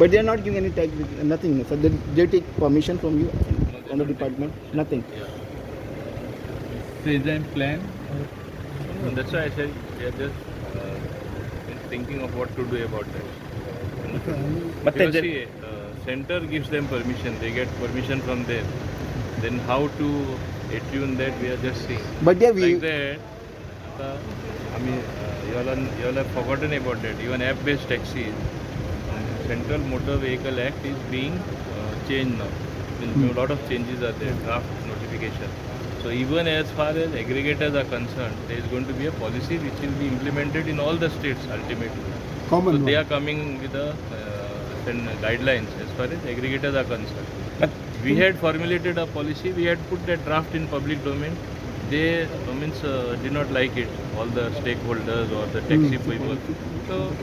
But they are not giving any tax, nothing. So they take permission from you, from the department, nothing. So is there a plan? No, that's why I said we are just thinking of what to do about that. But Because see, center gives them permission, they get permission from there. Then how to attune that we are just seeing. But they Like that, you all have forgotten about that. Even app-based taxis, Central Motor Vehicle Act is being changed now. A lot of changes are there, draft notification. So even as far as aggregators are concerned, there is going to be a policy which will be implemented in all the states ultimately. Common So one. they are coming with a guidelines as far as aggregators are concerned. But We had formulated a policy, we had put that draft in public domain. They did not like it, all the stakeholders or the taxi people. So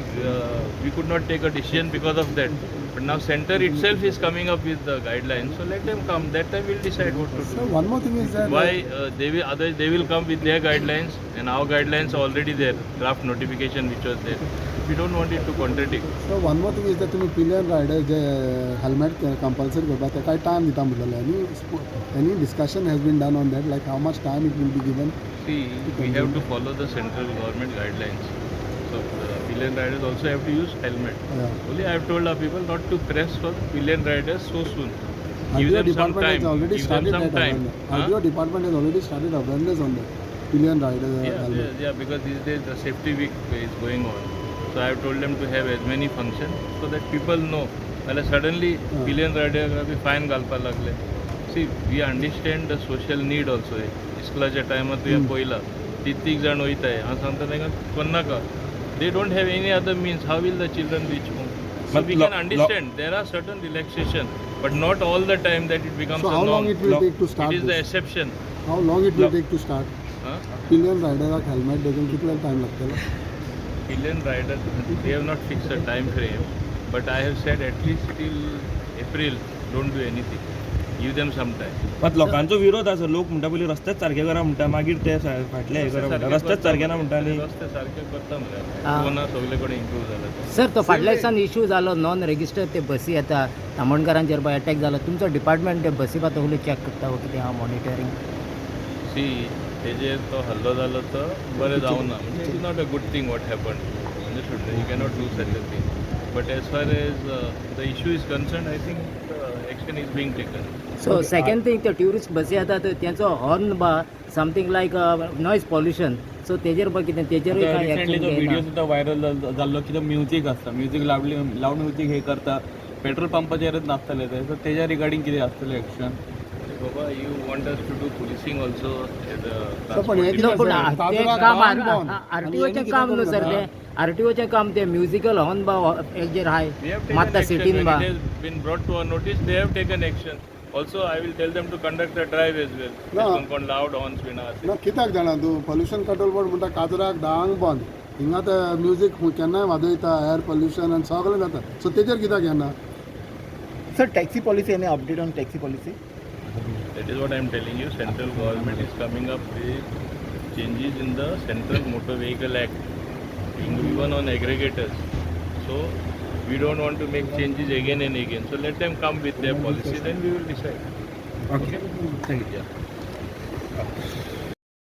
we could not take a decision because of that. But now center itself is coming up with the guidelines, so let them come. That time we'll decide what to So do. one more thing is that Why they will come with their guidelines, and our guidelines are already there. Draft notification which was there. We don't want it to contradict. so one more thing is that तुम्ही pillion rider जे helmet compulsory करता ते काय time दिता म्हणलेले any discussion has been done on that, like how much time it will be given? See, we have to follow the central government guidelines. So pillion riders also have to use helmet. Yeah. Only I have told our people not to press for pillion riders so soon. Give RTO them some department has time. already Give them started some that time. awareness. RTO department has already started awareness on the pillion rider helmet. Yeah, because these days the safety week is going on. So I have told them to have as many functions so that people know. Well, suddenly pillion rider का भी fine घालपा लागले. See, we understand the social need also. इस्कलाच्या टायमात तुया पयला तीग जाण वयताय हांव सांगता तांकां कोन्नाका. They don't have any other means. How will the children reach home? So we can understand there are certain relaxation, but not all the time that it becomes So a how norm. long it will take to start It is the this? exception. How long it will take to start? Huh? Pillion rider helmet देखून कितला time लागतलो? Pillion rider, they have not fixed a time frame, but I have said at least till April, don't do anything. Give them some time. पण लोकांचो विरोध आसा लोक म्हणटा पयलीं रस्तेच सारके करा म्हणटा मागीर ते फाटले हे करा म्हणटा रस्तेच सारके ना म्हणटा आनी रस्ते सारखे करता म्हळ्यार कोणा सगळे कडेन इम्प्रूव जाला. सर तो फाटल्या दिसान इश्यू जालो नॉन रेजिस्टर ते बसी येता तामणकारांचेर पळय अटॅक जालो तुमचो डिपार्टमेंट ते बसी पातळी चॅक करता कितें हांव मॉनिटरींग सी तेजेर तो हल्लो जालो तो बरें जावं ना म्हणजे it is not a good thing what happen understood you cannot do such a thing but as far as the issue is concern I think action is being taken. So second thing ते tourist बसी येतात तेंचो horn बा something like noise pollution so तेजेर पळय कितें तेजेरूय कांय recently तो एक्शन व्हिडिओ सुद्धा व्हायरल जाल्लो की तो म्युझिक आसता म्युझिक लावड म्युझिक हे करता पेट्रोल पंपाचेरच नाचतले ते सो तेज्या रिगार्डिंग कितें आसतलें एक्शन. बाबा you want us to do policing also So पण हे नो पण ते काम बंद. आरटीओचें काम न्हू सर ते आरटीओचें काम ते म्युझिकल हॉर्न बा हेजेर हाय We have taken मात्ता action सिटीन when बा it has been brought to our notice. They have taken action. Also, I will tell them to conduct a drive as well. No. Con loud horns been ना कित्याक जाणा तूं pollution control board म्हणटा काजराक धांक बंद हिंगा ते म्युजीक केन्नाय वाजयता एअर पोल्युशन आनी सगळें जाता सो तेजेर कित्याक येना? sir, taxi policy, any update on taxi policy? That is what I am telling you. Central government is coming up with changes in the Central Motor Vehicle Act, even on aggregators. So we don't want to make changes again and again. So let them come with their policy, then we will decide. Okay thank you. Yeah.